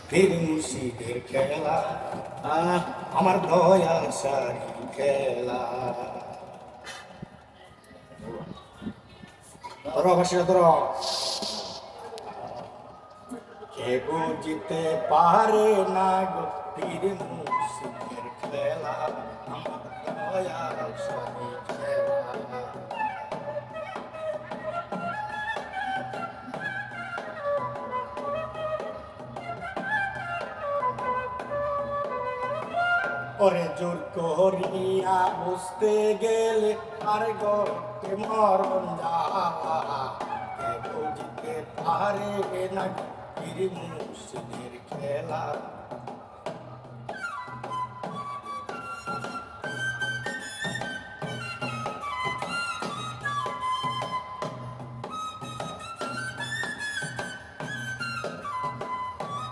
পীর মুর্শিদের খেলা, আমার দয়াল সারি খেলা। ধরো ভাষা ধরো। কে বুঝতে পারে না গো পীর মুর্শিদের খেলা, আমার দয়াল সারি খেলা। ওরে জোর করিয়া বুঝতে গেলে আর গতে মরণ যাওয়া, কে বুঝতে পারে না পীর মুর্শিদের খেলা,